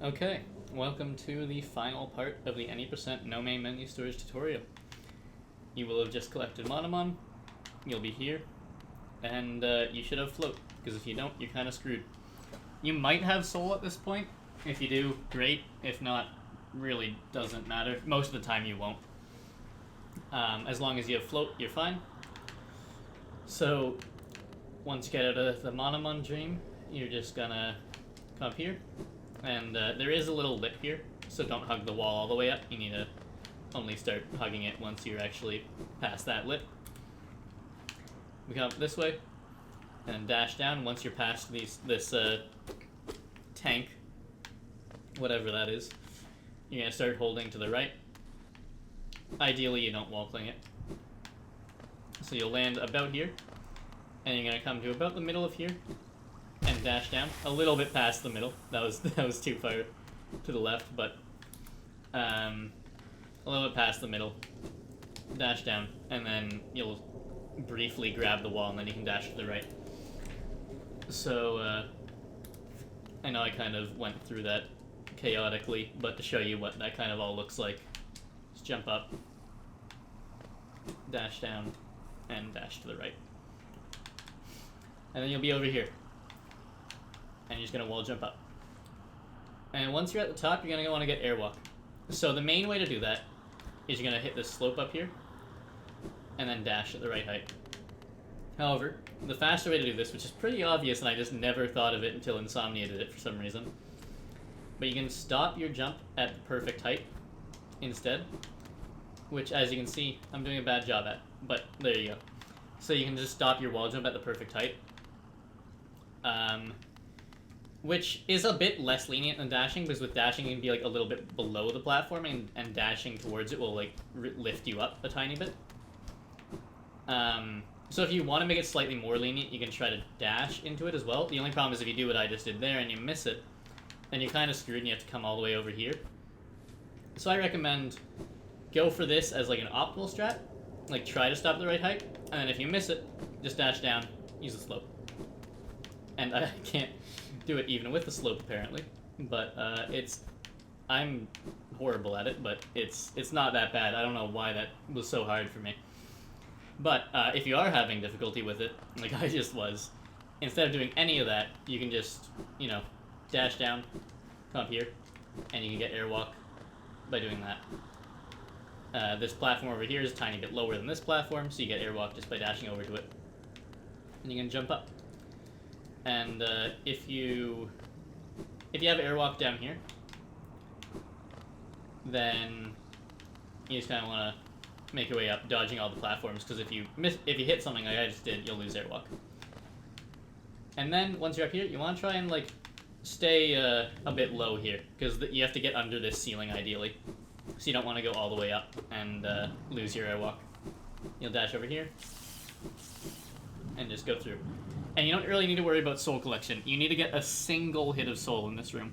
Okay, welcome to the final part of the any% no main menu storage tutorial. You will have just collected Monomon, you'll be here, and you should have float, because if you don't, you're kind of screwed. You might have soul at this point. If you do, great. If not, really doesn't matter. Most of the time you won't. As long as you have float, you're fine. So, once you get out of the Monomon dream, you're just gonna come up here. And there is a little lip here, so don't hug the wall all the way up. You need to only start hugging it once you're actually past that lip. We come up this way, and dash down. Once you're past this tank, whatever that is, you're going to start holding to the right. Ideally, you don't wall cling it. So you'll land about here, and you're going to come to about the middle of here, and dash down a little bit past the middle. That was too far to the left, but a little bit past the middle. Dash down, and then you'll briefly grab the wall, and then you can dash to the right. So I know I kind of went through that chaotically, but to show you what that kind of all looks like, just jump up, dash down, and dash to the right. And then you'll be over here. And you're just going to wall jump up. And once you're at the top, you're going to want to get airwalk. So the main way to do that is you're going to hit this slope up here, and then dash at the right height. However, the faster way to do this, which is pretty obvious, and I just never thought of it until Insomnia did it for some reason, but you can stop your jump at the perfect height instead, which, as you can see, I'm doing a bad job at, but there you go. So you can just stop your wall jump at the perfect height. Which is a bit less lenient than dashing, because with dashing you can be like a little bit below the platform, and dashing towards it will like lift you up a tiny bit. So if you want to make it slightly more lenient, you can try to dash into it as well. The only problem is if you do what I just did there and you miss it, then you're kind of screwed and you have to come all the way over here. So I recommend go for this as like an optimal strat, like try to stop at the right height, and then if you miss it, just dash down, use the slope. And I can't do it even with the slope apparently, but I'm horrible at it, but it's not that bad. I don't know why that was so hard for me. But if you are having difficulty with it, like I just was, instead of doing any of that, you can just, dash down, come up here, and you can get airwalk by doing that. This platform over here is a tiny bit lower than this platform, so you get airwalk just by dashing over to it. And you can jump up. And if you have airwalk down here, then you just kind of want to make your way up, dodging all the platforms, because if you hit something like I just did, you'll lose airwalk. And then once you're up here, you want to try and like stay a bit low here, because you have to get under this ceiling ideally, so you don't want to go all the way up and lose your airwalk. You'll dash over here and just go through. And you don't really need to worry about soul collection. You need to get a single hit of soul in this room.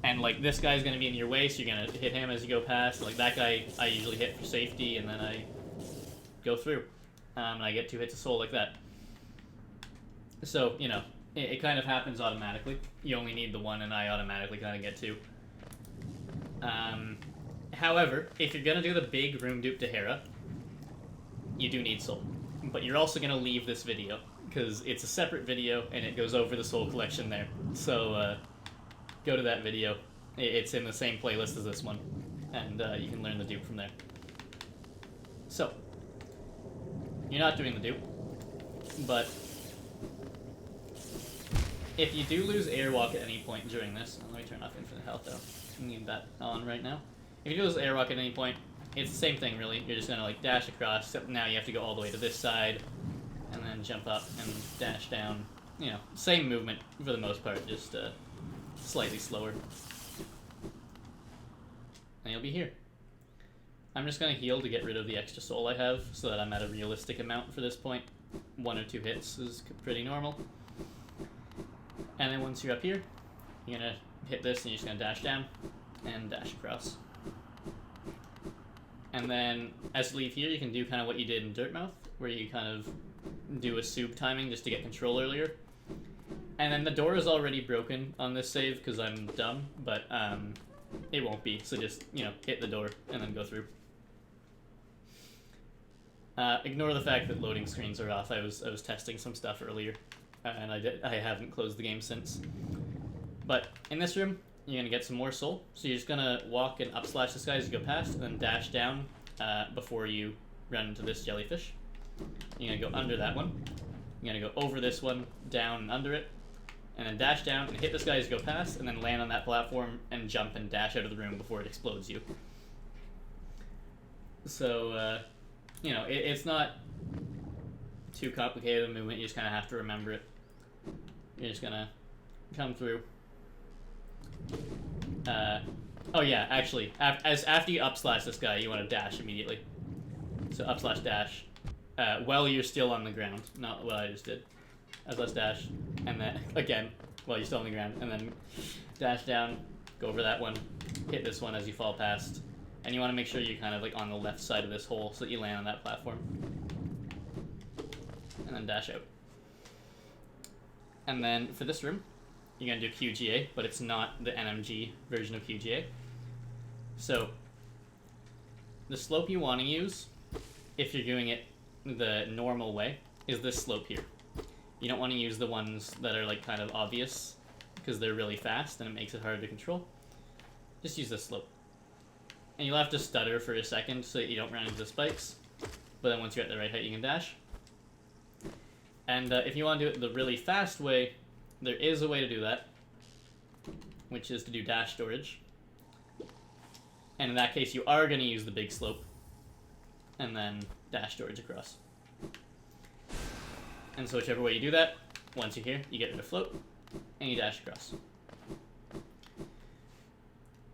And, like, this guy's going to be in your way, so you're going to hit him as you go past. Like, that guy I usually hit for safety, and then I go through. And I get 2 hits of soul like that. So, it kind of happens automatically. You only need the 1, and I automatically kind of get 2. However, if you're going to do the big room dupe to Herrah, you do need soul. But you're also going to leave this video, because it's a separate video, and it goes over the soul collection there. So, go to that video. It's in the same playlist as this one, and you can learn the dupe from there. So, you're not doing the dupe, but if you do lose airwalk at any point during this, let me turn off infinite health though, I need that on right now. If you do lose airwalk at any point, it's the same thing really. You're just gonna like dash across, except now you have to go all the way to this side, and then jump up and dash down. Same movement for the most part, just slightly slower. And you'll be here. I'm just going to heal to get rid of the extra soul I have, so that I'm at a realistic amount for this point. 1 or 2 hits is pretty normal. And then once you're up here, you're going to hit this and you're just going to dash down and dash across. And then as you leave here, you can do kind of what you did in Dirtmouth, where you kind of do a soup timing just to get control earlier. And then the door is already broken on this save because I'm dumb, but it won't be. So just, you know, hit the door and then go through. Ignore the fact that loading screens are off. I was testing some stuff earlier, and I haven't closed the game since. But in this room, you're gonna get some more soul. So you're just gonna walk and upslash this guy as you go past, and then dash down before you run into this jellyfish. You're gonna go under that one. You're gonna go over this one, down and under it, and then dash down and hit this guy as you go past, and then land on that platform and jump and dash out of the room before it explodes you. So, you know, it's not too complicated of a movement. You just kind of have to remember it. You're just gonna come through. Oh yeah, actually, after you upslash this guy, you want to dash immediately. So upslash dash, while you're still on the ground, not what I just did. Upslash dash, and then again while you're still on the ground, and then dash down, go over that one, hit this one as you fall past, and you want to make sure you're kind of like on the left side of this hole so that you land on that platform, and then dash out. And then for this room, you're going to do QGA, but it's not the NMG version of QGA. So, the slope you want to use, if you're doing it the normal way, is this slope here. You don't want to use the ones that are like kind of obvious, because they're really fast and it makes it hard to control. Just use this slope. And you'll have to stutter for a second so that you don't run into the spikes, but then once you're at the right height you can dash. And if you want to do it the really fast way, there is a way to do that, which is to do dash storage. And in that case, you are going to use the big slope, and then dash storage across. And so whichever way you do that, once you're here, you get rid of float, and you dash across.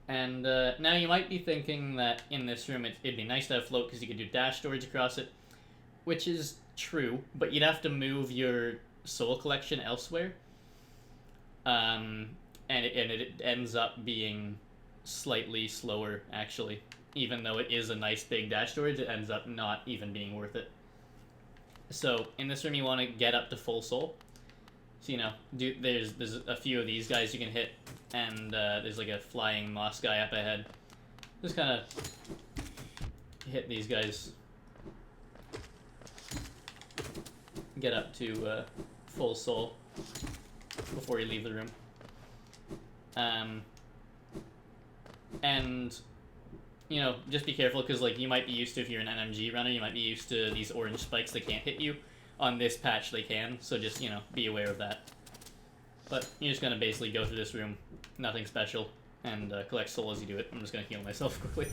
And now you might be thinking that in this room it'd be nice to have float because you could do dash storage across it, which is true, but you'd have to move your soul collection elsewhere. And it ends up being slightly slower, actually. Even though it is a nice big dash storage, it ends up not even being worth it. So, in this room you want to get up to full soul. So, you know, there's a few of these guys you can hit, and there's like a flying moss guy up ahead. Just kind of hit these guys. Get up to full soul before you leave the room. And, you know, just be careful, because, like, you might be used to, if you're an NMG runner, you might be used to these orange spikes that can't hit you. On this patch, they can, so just, you know, be aware of that. But you're just going to basically go through this room, nothing special, and collect soul as you do it. I'm just going to heal myself quickly.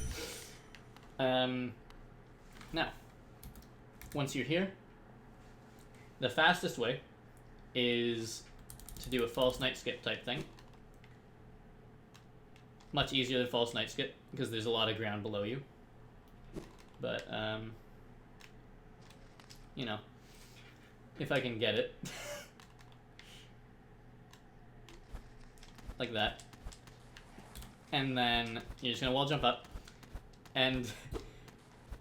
Now, once you're here, the fastest way is to do a false night skip type thing. Much easier than false night skip, because there's a lot of ground below you. But, you know, if I can get it. Like that. And then you're just going to wall jump up. And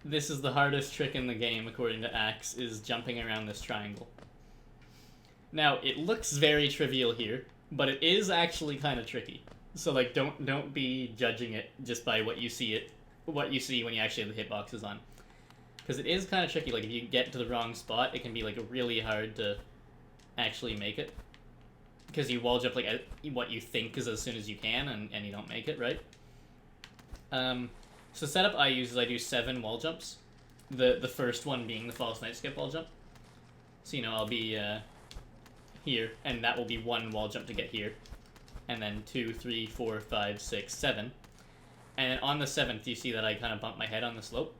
this is the hardest trick in the game, according to Axe, is jumping around this triangle. Now, it looks very trivial here, but it is actually kind of tricky. So, like, don't be judging it just by what you see when you actually have the hitboxes on. Because it is kind of tricky. Like, if you get to the wrong spot, it can be, like, really hard to actually make it. Because you wall jump, like, at what you think is as soon as you can, and you don't make it, right? So setup I use is I do 7 wall jumps. The first one being the false night skip wall jump. So, you know, I'll be here, and that will be 1 wall jump to get here. And then 2, 3, 4, 5, 6, 7. And then on the 7th, you see that I kind of bump my head on the slope.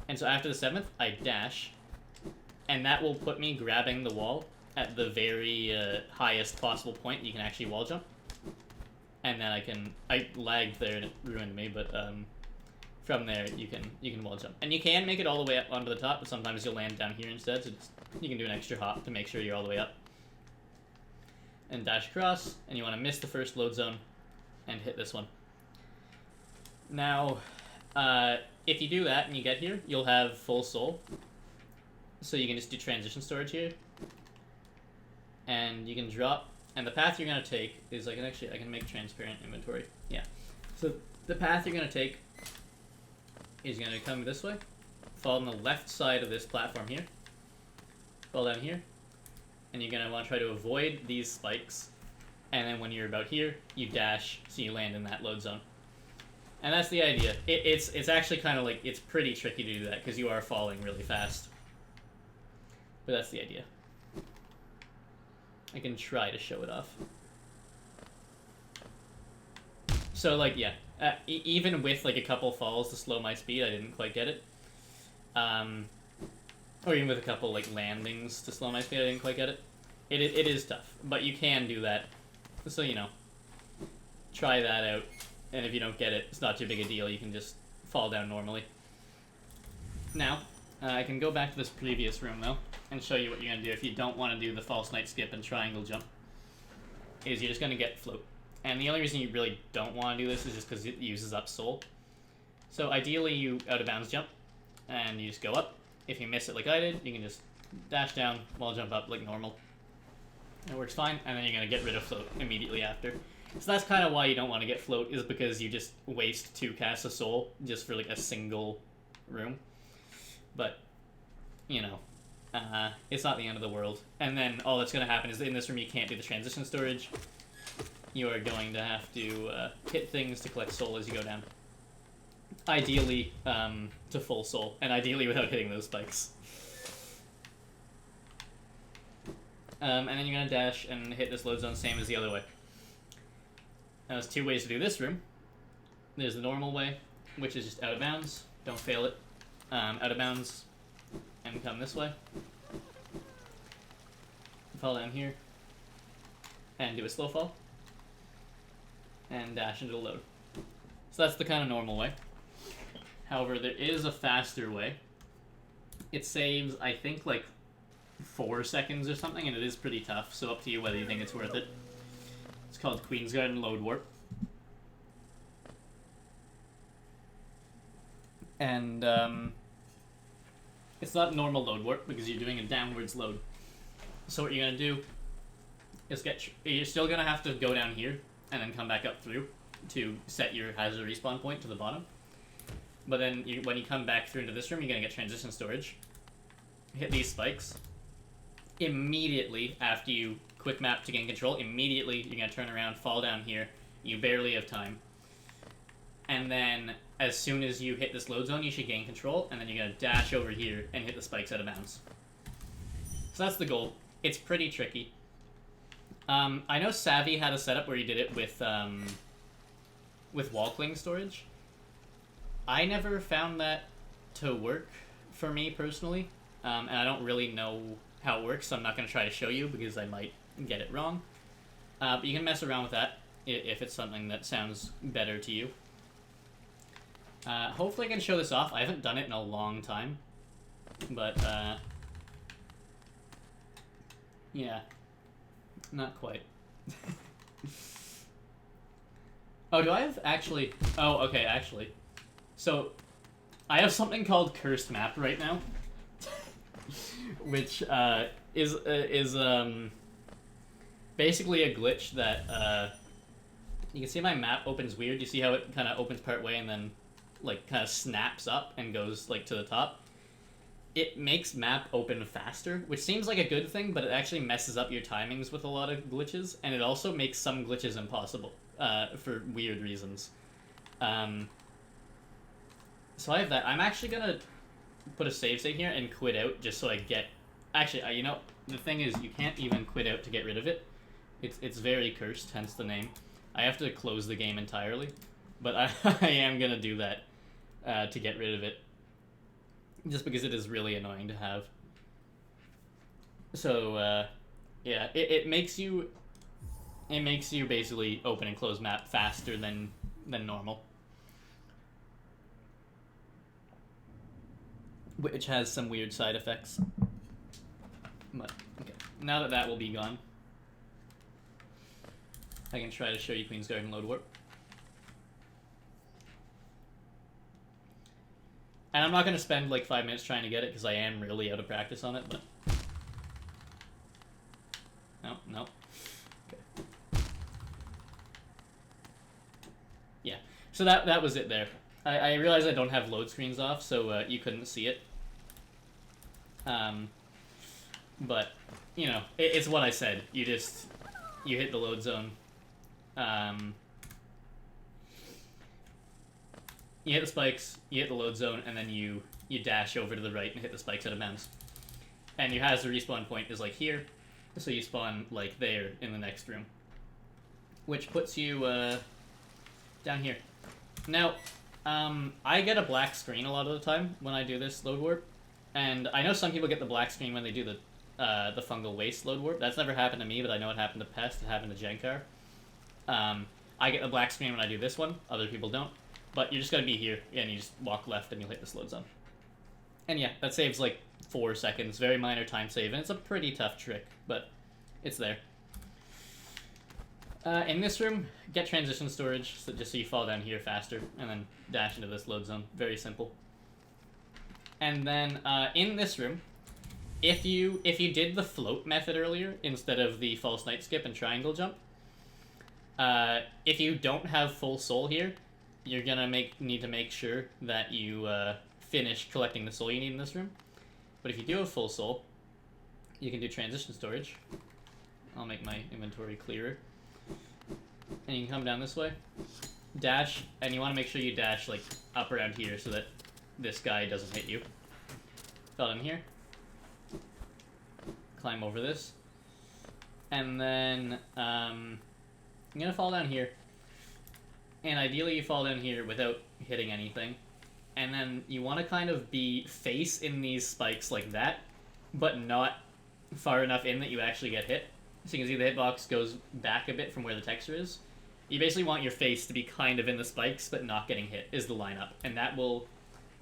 And so after the 7th, I dash. And that will put me grabbing the wall at the very highest possible point you can actually wall jump. And then I lagged there and it ruined me, but from there you can wall jump. And you can make it all the way up onto the top, but sometimes you'll land down here instead, so you can do an extra hop to make sure you're all the way up. And dash across, and you want to miss the first load zone and hit this one. Now, if you do that and you get here, you'll have full soul. So you can just do transition storage here. And you can drop And the path you're going to take is, I can make transparent inventory. Yeah. So the path you're going to take is going to come this way, fall on the left side of this platform here, fall down here, and you're going to want to try to avoid these spikes, and then when you're about here, you dash so you land in that load zone. And that's the idea. It's actually kind of like, it's pretty tricky to do that because you are falling really fast. But that's the idea. I can try to show it off. So, like, yeah. Even with, like, a couple falls to slow my speed, I didn't quite get it. Or even with a couple, like, landings to slow my speed, I didn't quite get it. It is tough. But you can do that. So, you know, try that out. And if you don't get it, it's not too big a deal. You can just fall down normally. Now, I can go back to this previous room, though, and show you what you're going to do if you don't want to do the false knight skip and triangle jump. Is you're just going to get float. And the only reason you really don't want to do this is just because it uses up soul. So ideally, you out of bounds jump, and you just go up. If you miss it like I did, you can just dash down while jump up like normal. It works fine, and then you're going to get rid of float immediately after. So that's kind of why you don't want to get float, is because you just waste 2 casts of soul just for like a single room. But, you know, it's not the end of the world. And then all that's going to happen is in this room you can't do the transition storage. You are going to have to hit things to collect soul as you go down. Ideally, to full soul, and ideally without hitting those spikes. And then you're going to dash and hit this load zone same as the other way. Now there's 2 ways to do this room. There's the normal way, which is just out of bounds. Don't fail it. Out of bounds, and come this way. Fall down here, and do a slow fall. And dash into the load. So that's the kind of normal way. However, there is a faster way. It saves, I think, like 4 seconds or something, and it is pretty tough, so up to you whether you think it's worth it. It's called Queen's Garden Load Warp. And, it's not normal load warp because you're doing a downwards load. So what you're going to do is you're still going to have to go down here and then come back up through to set your hazard respawn point to the bottom. But then when you come back through into this room, you're going to get transition storage. Hit these spikes. Immediately after you quick map to gain control, immediately you're going to turn around, fall down here. You barely have time. And then as soon as you hit this load zone, you should gain control, and then you're going to dash over here and hit the spikes out of bounds. So that's the goal. It's pretty tricky. I know Savvy had a setup where he did it with wall cling storage. I never found that to work for me personally, and I don't really know how it works, so I'm not going to try to show you because I might get it wrong. But you can mess around with that if it's something that sounds better to you. Hopefully I can show this off. I haven't done it in a long time, but yeah, not quite. Oh, do I have actually? Oh, okay, actually. So, I have something called Cursed Map right now, which is basically a glitch that you can see my map opens weird. You see how it kind of opens part way and then like kind of snaps up and goes like to the top. It makes map open faster, which seems like a good thing, but it actually messes up your timings with a lot of glitches, and it also makes some glitches impossible for weird reasons. So I have that. I'm actually gonna put a save state here and quit out just so I get... Actually, you know, the thing is you can't even quit out to get rid of it. It's very cursed, hence the name. I have to close the game entirely, but I am gonna do that to get rid of it. Just because it is really annoying to have. So, yeah, it makes you basically open and close map faster than normal. Which has some weird side effects. But, okay. Now that will be gone, I can try to show you Queen's Garden Load Warp. And I'm not going to spend like 5 minutes trying to get it because I am really out of practice on it, but... No. Okay. yeah. So that was it there. I realize I don't have load screens off, so you couldn't see it. But you know, it's what I said. You hit the load zone. You hit the spikes, you hit the load zone, and then you dash over to the right and hit the spikes out of bounds. And your hazard respawn point is like here, so you spawn like there in the next room, which puts you down here. Now, I get a black screen a lot of the time when I do this load warp, and I know some people get the black screen when they do the fungal waste load warp. That's never happened to me, but I know it happened to Pest. It happened to Jenkar. I get the black screen when I do this one. Other people don't. But you're just gonna be here, and you just walk left, and you'll hit this load zone. And yeah, that saves like 4 seconds. Very minor time save, and it's a pretty tough trick, but it's there. In this room, get transition storage, so just so you fall down here faster, and then dash into this load zone. Very simple. And then in this room, if you did the float method earlier instead of the false night skip and triangle jump, if you don't have full soul here, you're gonna need to make sure that you finish collecting the soul you need in this room. But if you do have full soul, you can do transition storage. I'll make my inventory clearer. And you can come down this way, dash, and you want to make sure you dash like up around here so that this guy doesn't hit you. Fell in here. Climb over this. And then I'm gonna fall down here. And ideally you fall down here without hitting anything. And then you want to kind of be face in these spikes like that, but not far enough in that you actually get hit. So you can see the hitbox goes back a bit from where the texture is. You basically want your face to be kind of in the spikes, but not getting hit, is the lineup. And that will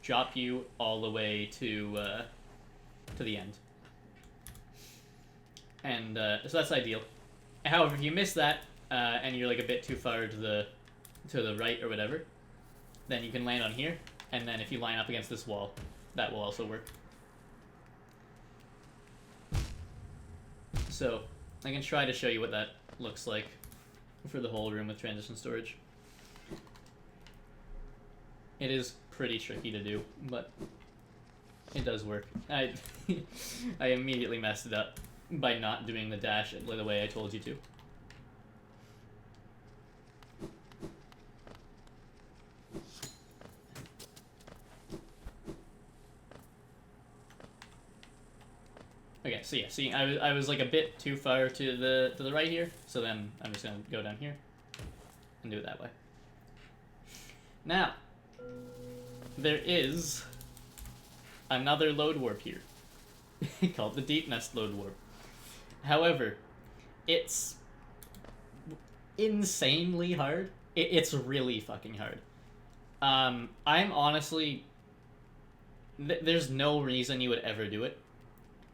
drop you all the way to the end. And so that's ideal. However, if you miss that, and you're like a bit too far to the right or whatever, then you can land on here, and then if you line up against this wall, that will also work. So I can try to show you what that looks like for the whole room with transition storage. It is pretty tricky to do, but it does work. I immediately messed it up by not doing the dash the way I told you to. Okay, so yeah, I was like a bit too far to the right here, so then I'm just gonna go down here and do it that way. Now, there is another load warp here called the Deep Nest load warp. However, it's insanely hard. It's really fucking hard. I'm honestly... there's no reason you would ever do it,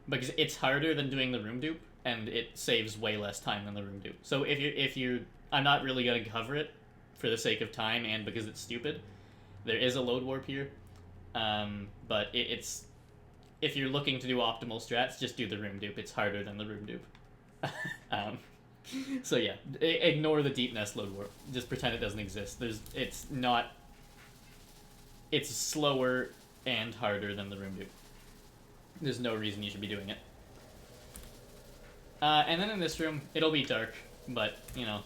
because it's harder than doing the room dupe, and it saves way less time than the room dupe. So if you're... I'm not really going to cover it for the sake of time and because it's stupid. There is a load warp here, but it's... if you're looking to do optimal strats, just do the room dupe. It's harder than the room dupe. So yeah, ignore the Deep Nest load warp. Just pretend it doesn't exist. It's not... it's slower and harder than the room dupe. There's no reason you should be doing it. And then in this room, it'll be dark, but, you know,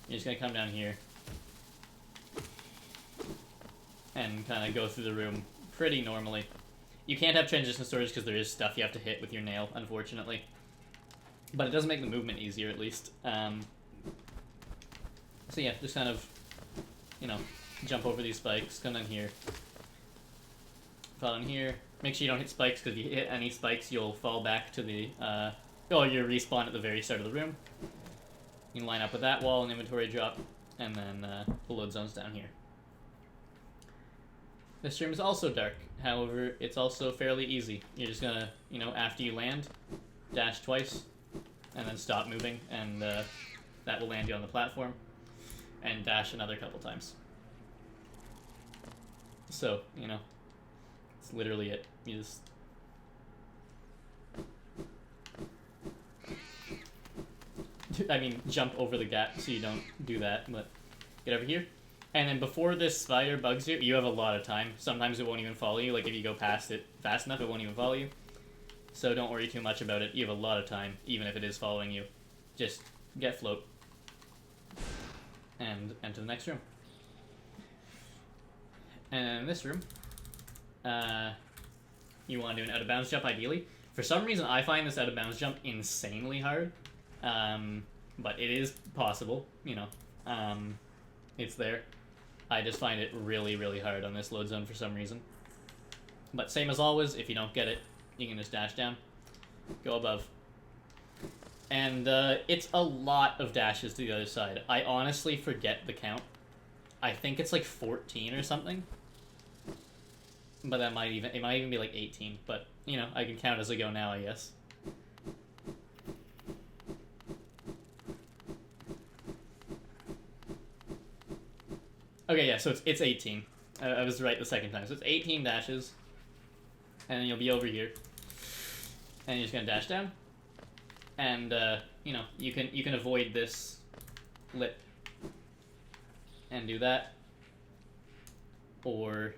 you're just gonna come down here and kind of go through the room pretty normally. You can't have transition storage because there is stuff you have to hit with your nail, unfortunately. But it does make the movement easier, at least. So yeah, just kind of, you know, jump over these spikes, come down here, fall in here. Make sure you don't hit spikes, because if you hit any spikes, you'll fall back to the, you respawn at the very start of the room. You can line up with that wall and inventory drop, and then the load zone's down here. This room is also dark, however, it's also fairly easy. You're just gonna, you know, after you land, dash twice, and then stop moving, and that will land you on the platform, and dash another couple times. So, you know, it's literally it. You just... I mean, jump over the gap so you don't do that, but Get over here. And then before this spider bugs you, you have a lot of time. Sometimes it won't even follow you. Like if you go past it fast enough, it won't even follow you. So don't worry too much about it. You have a lot of time, even if it is following you. Just get float. And enter the next room. And in this room, you want to do an out-of-bounds jump, ideally. For some reason, I find this out-of-bounds jump insanely hard. But it is possible, you know. It's there. I just find it really, really hard on this load zone for some reason. But same as always, if you don't get it, you can just dash down. Go above. And it's a lot of dashes to the other side. I honestly forget the count. I think it's like 14 or something. But it might even be like 18. But, you know, I can count as I go now, I guess. Okay, yeah, so it's 18. I was right the second time. So it's 18 dashes. And then you'll be over here. And you're just gonna dash down. And, you know, you can avoid this lip. And do that. Or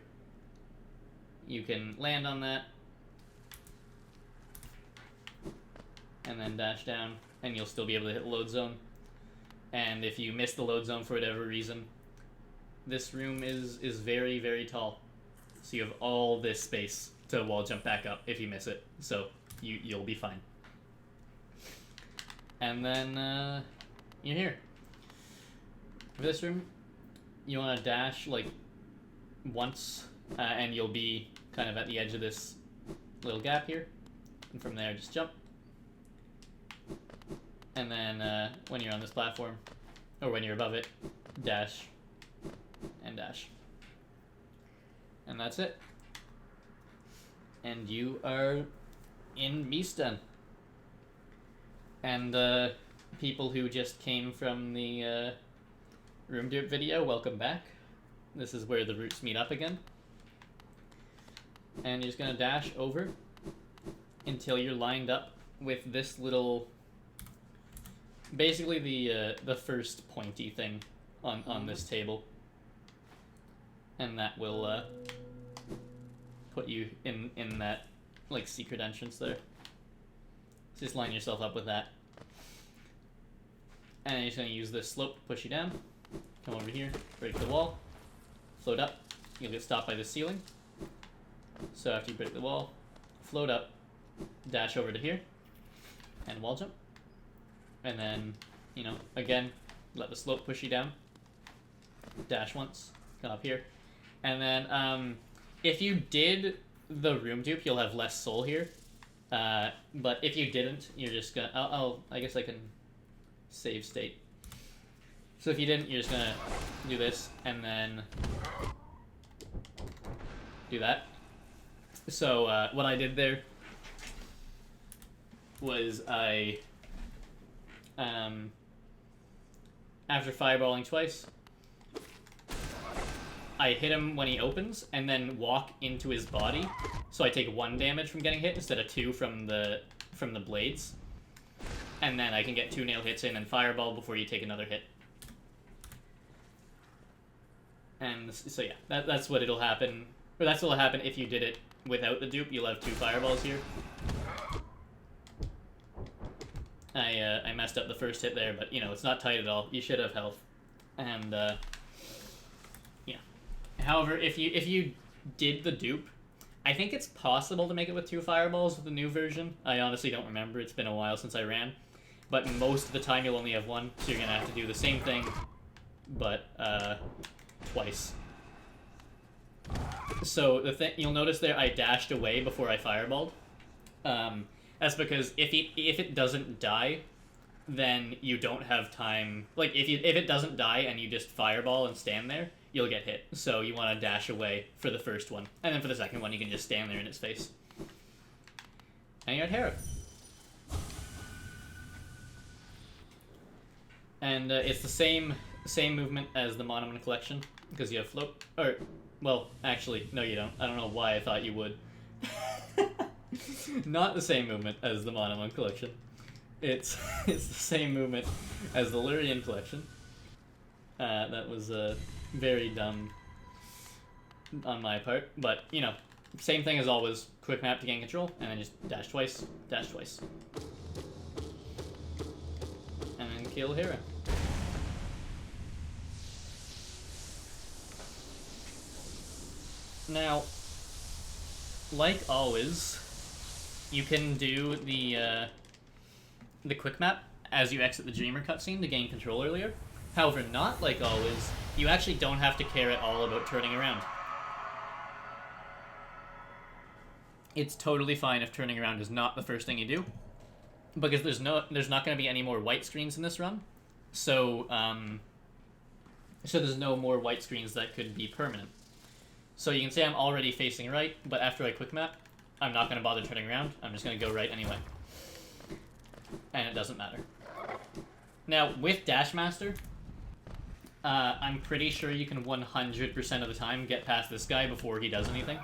you can land on that. And then dash down. And you'll still be able to hit the load zone. And if you miss the load zone for whatever reason, this room is very, very tall. So you have all this space to wall jump back up if you miss it. So you'll be fine. And then you're here. For this room, you want to dash like once, and you'll be kind of at the edge of this little gap here. And from there, just jump. And then when you're on this platform, or when you're above it, dash and dash. And that's it. And you are in Misten. And people who just came from the room dupe video, welcome back. This is where the routes meet up again. And you're just gonna dash over until you're lined up with this little, basically the first pointy thing on this table. And that will put you in that like secret entrance there. So just line yourself up with that. And you're just going to use this slope to push you down. Come over here, break the wall, float up. You'll get stopped by the ceiling. So after you break the wall, float up, dash over to here, and wall jump. And then, you know, again, let the slope push you down. Dash once, come up here. And then, if you did the room dupe, you'll have less soul here. But if you didn't, you're just gonna... I guess I can save state. So if you didn't, you're just gonna do this, and then do that. So, what I did there was after fireballing twice, I hit him when he opens, and then walk into his body. So I take 1 damage from getting hit instead of 2 from the blades. And then I can get 2 nail hits in and fireball before you take another hit. And so yeah, that's what it'll happen. Or that's what'll happen if you did it without the dupe. You'll have 2 fireballs here. I messed up the first hit there, but you know, it's not tight at all. You should have health. And yeah. However, if you did the dupe, I think it's possible to make it with 2 fireballs with the new version. I honestly don't remember. It's been a while since I ran. But most of the time you'll only have 1, so you're going to have to do the same thing, but twice. So you'll notice there I dashed away before I fireballed. That's because if it doesn't die, then you don't have time. Like if it doesn't die and you just fireball and stand there, you'll get hit. So you want to dash away for the first one, and then for the second one you can just stand there in its face. And you're at Herrah. And it's the same movement as the Monument Collection because you have float. Or well, actually, no, you don't. I don't know why I thought you would. Not the same movement as the Monument Collection. It's the same movement as the Lyrian Collection. That was very dumb on my part, but you know, same thing as always. Quick map to gain control, and then just dash twice, and then kill Herrah. Now, like always, you can do the quick map as you exit the Dreamer cutscene to gain control earlier. However, not like always, you actually don't have to care at all about turning around. It's totally fine if turning around is not the first thing you do, because there's not going to be any more white screens in this run, so there's no more white screens that could be permanent. So you can say I'm already facing right, but after I quick map, I'm not going to bother turning around. I'm just going to go right anyway, and it doesn't matter. Now with Dash Master, I'm pretty sure you can 100% of the time get past this guy before he does anything.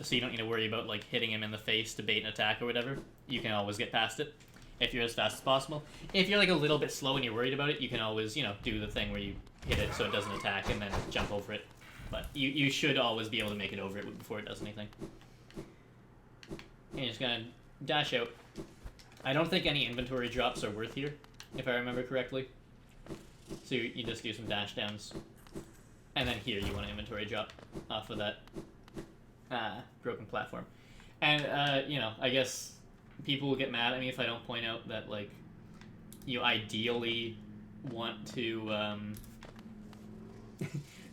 So you don't need to worry about like hitting him in the face to bait an attack or whatever. You can always get past it if you're as fast as possible. If you're like a little bit slow and you're worried about it, you can always, you know, do the thing where you hit it so it doesn't attack and then jump over it. But you should always be able to make it over it before it does anything. And you're just gonna dash out. I don't think any inventory drops are worth here, if I remember correctly. So you just do some dash downs. And then here you want an inventory drop off of that broken platform. And, you know, I guess people will get mad at me if I don't point out that, like, you ideally want to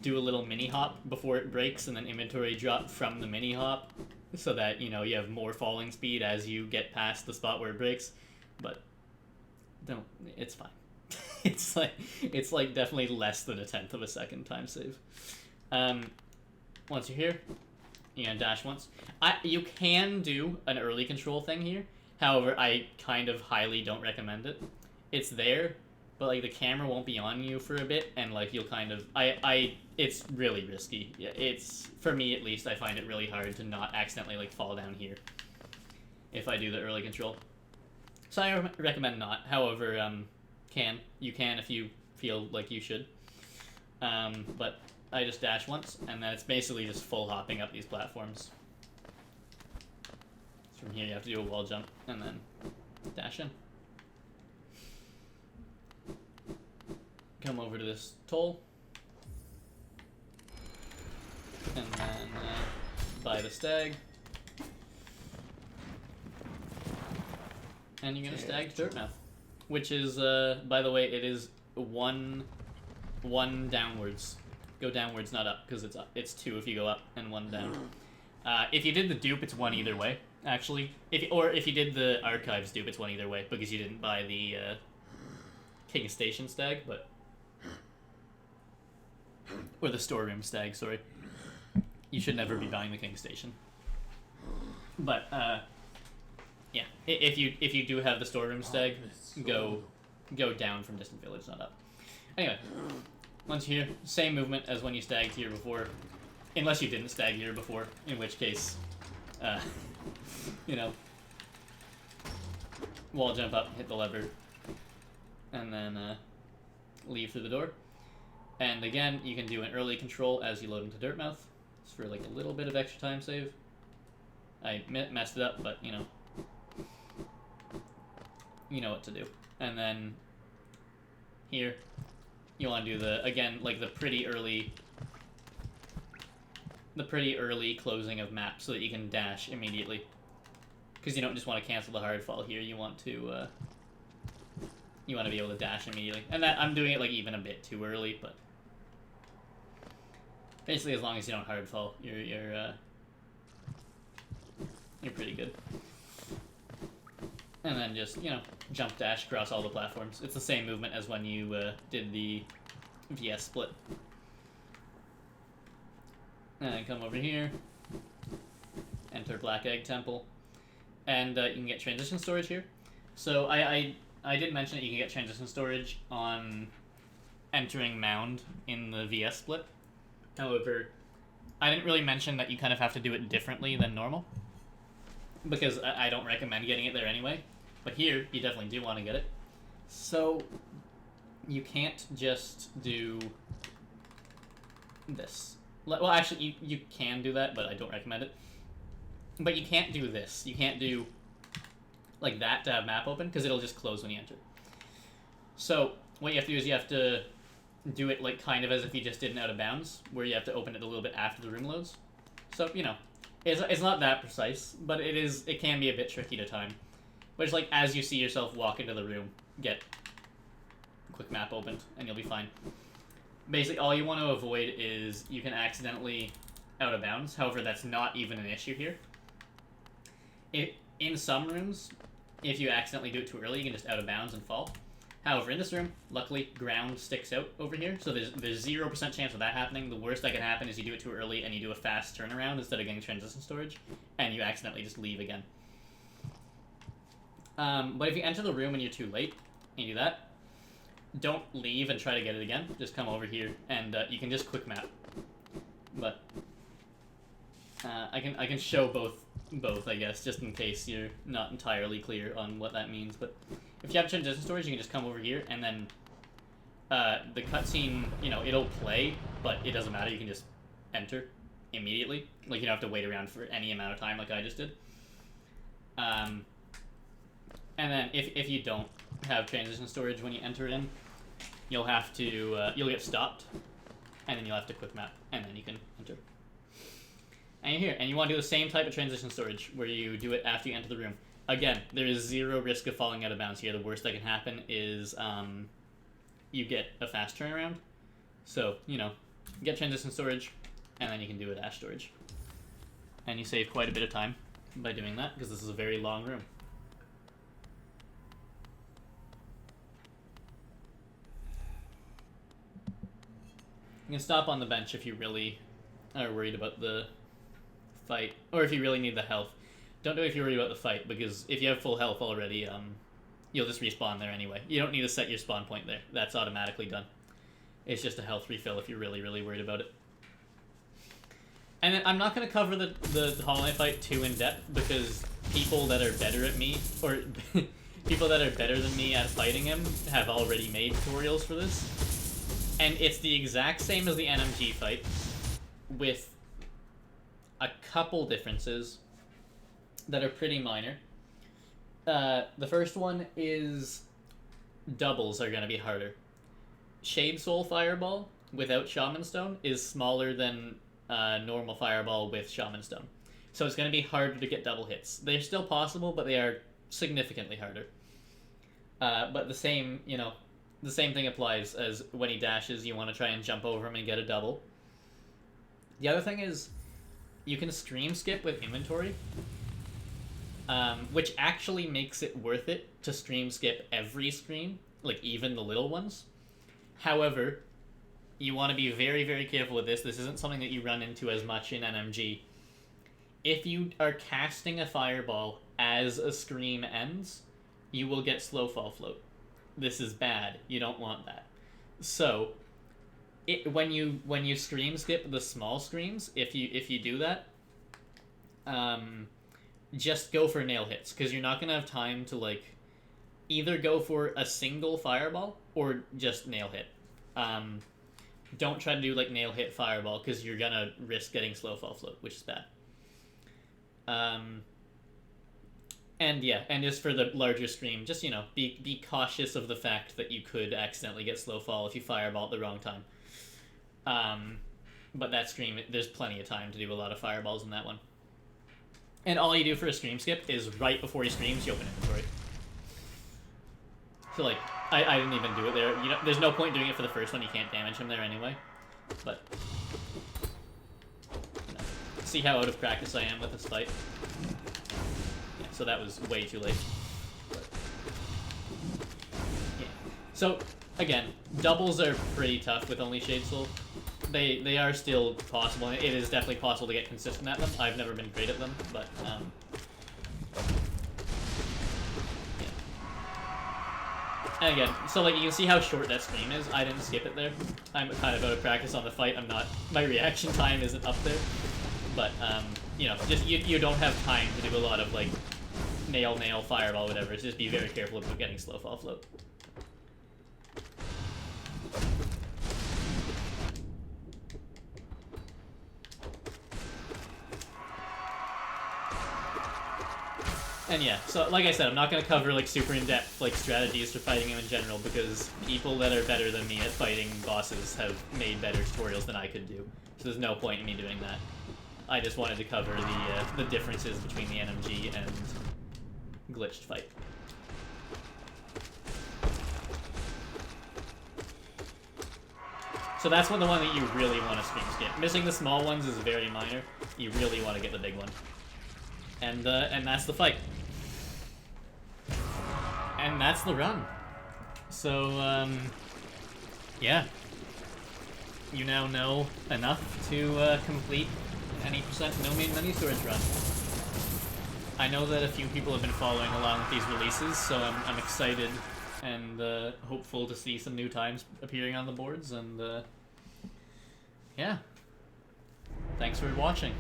do a little mini hop before it breaks and then inventory drop from the mini hop so that, you know, you have more falling speed as you get past the spot where it breaks. But don't, it's fine. It's like definitely less than 1/10 of a second time save. Once you're here, you're gonna dash once. You can do an early control thing here. However, I kind of highly don't recommend it. It's there, but like the camera won't be on you for a bit, and like you'll kind of it's really risky. It's, for me at least, I find it really hard to not accidentally like fall down here if I do the early control. So I recommend not. However, you can if you feel like you should. But I just dash once, and then it's basically just full hopping up these platforms. So from here you have to do a wall jump, and then dash in. Come over to this toll, and then buy the stag. And you're gonna stag to Dirtmouth. Which is, by the way, it is one downwards. Go downwards, not up, because it's 2 if you go up, and 1 down. If you did the dupe, it's 1 either way, actually. If you did the Archives dupe, it's 1 either way, because you didn't buy the King Station stag, but... Or the storeroom stag, sorry. You should never be buying the King Station. But, yeah, if you do have the storeroom stag, go down from Distant Village, not up. Anyway, once you're here, same movement as when you stagged here before, unless you didn't stag here before, in which case, you know, wall jump up, hit the lever, and then leave through the door. And again, you can do an early control as you load into Dirtmouth. It's for like a little bit of extra time save. I messed it up, but you know what to do. And then here, you want to do the, again, like the pretty early closing of map so that you can dash immediately. Because you don't just want to cancel the hard fall here, you want to be able to dash immediately. And that, I'm doing it like even a bit too early, but basically as long as you don't hard fall, you're pretty good. And then just, you know, jump dash across all the platforms. It's the same movement as when you did the VS split. And then come over here, enter Black Egg Temple, and you can get transition storage here. So I did mention that you can get transition storage on entering Mound in the VS split. However, I didn't really mention that you kind of have to do it differently than normal, because I don't recommend getting it there anyway. But here, you definitely do want to get it. So, you can't just do this. Well, actually, you can do that, but I don't recommend it. But you can't do this. You can't do like that to have map open, because it'll just close when you enter. So what you have to do is you have to do it like kind of as if you just did an out of bounds, where you have to open it a little bit after the room loads. So, you know, it's not that precise, but it can be a bit tricky to time. But it's like as you see yourself walk into the room, get quick map opened, and you'll be fine. Basically, all you want to avoid is you can accidentally out of bounds. However, that's not even an issue here. In some rooms, if you accidentally do it too early, you can just out of bounds and fall. However, in this room, luckily, ground sticks out over here, so there's 0% chance of that happening. The worst that can happen is you do it too early and you do a fast turnaround instead of getting transition storage, and you accidentally just leave again. But if you enter the room and you're too late, and you do that, don't leave and try to get it again. Just come over here, and you can just quick map. But I can show both, I guess, just in case you're not entirely clear on what that means. But if you have transition storage, you can just come over here, and then the cutscene, you know, it'll play, but it doesn't matter. You can just enter immediately. Like, you don't have to wait around for any amount of time like I just did. And then if you don't have transition storage when you enter in, you'll have to, you'll get stopped, and then you'll have to quick map, and then you can enter. And you're here, and you want to do the same type of transition storage, where you do it after you enter the room. Again, there is 0 risk of falling out of bounds here. The worst that can happen is you get a fast turnaround. So, you know, get transition storage, and then you can do a dash storage. And you save quite a bit of time by doing that, because this is a very long room. You can stop on the bench if you really are worried about the fight, or if you really need the health. Don't do it if you're worried about the fight, because if you have full health already, you'll just respawn there anyway. You don't need to set your spawn point there. That's automatically done. It's just a health refill if you're really, really worried about it. And then I'm not going to cover the Hollow Knight fight too in depth, because people that are better at me, or people that are better than me at fighting him, have already made tutorials for this. And it's the exact same as the NMG fight, with a couple differences that are pretty minor. The first one is doubles are going to be harder. Shade Soul Fireball without Shaman Stone is smaller than normal Fireball with Shaman Stone. So it's going to be harder to get double hits. They're still possible, but they are significantly harder. But the same, you know, the same thing applies as when he dashes, you want to try and jump over him and get a double. The other thing is, you can stream skip with inventory, which actually makes it worth it to stream skip every screen, like even the little ones. However, you want to be very, very careful with this. This isn't something that you run into as much in NMG. If you are casting a fireball as a scream ends, you will get slow fall float. This is bad. You don't want that. So, when you scream skip the small screams, if you do that, just go for nail hits, because you're not gonna have time to like either go for a single fireball or just nail hit. Don't try to do like nail hit fireball, because you're gonna risk getting slow fall float, which is bad. And yeah, and just for the larger stream, just, you know, be cautious of the fact that you could accidentally get slow fall if you fireball at the wrong time. But that stream, there's plenty of time to do a lot of fireballs in that one. And all you do for a stream skip is right before he streams, you open inventory. So like, I didn't even do it there. You know, there's no point doing it for the first one. You can't damage him there anyway. But you know, see how out of practice I am with this fight. So that was way too late. But, yeah. So, again, doubles are pretty tough with only Shade Soul. They are still possible, and it is definitely possible to get consistent at them. I've never been great at them, but, yeah. And again, so like, you can see how short that stream is. I didn't skip it there. I'm kind of out of practice on the fight. My reaction time isn't up there. But, you know, just, you don't have time to do a lot of, like, nail, fireball, whatever. It's just be very careful about getting slow fall float. And yeah, so like I said, I'm not going to cover like super in-depth like strategies for fighting him in general, because people that are better than me at fighting bosses have made better tutorials than I could do. So there's no point in me doing that. I just wanted to cover the differences between the NMG and glitched fight. So that's the one that you really want to skip. Missing the small ones is very minor. You really want to get the big one. And that's the fight. And that's the run. So, yeah. You now know enough to complete an 80% no main menu storage run. I know that a few people have been following along with these releases, so I'm excited and hopeful to see some new times appearing on the boards, and yeah. Thanks for watching.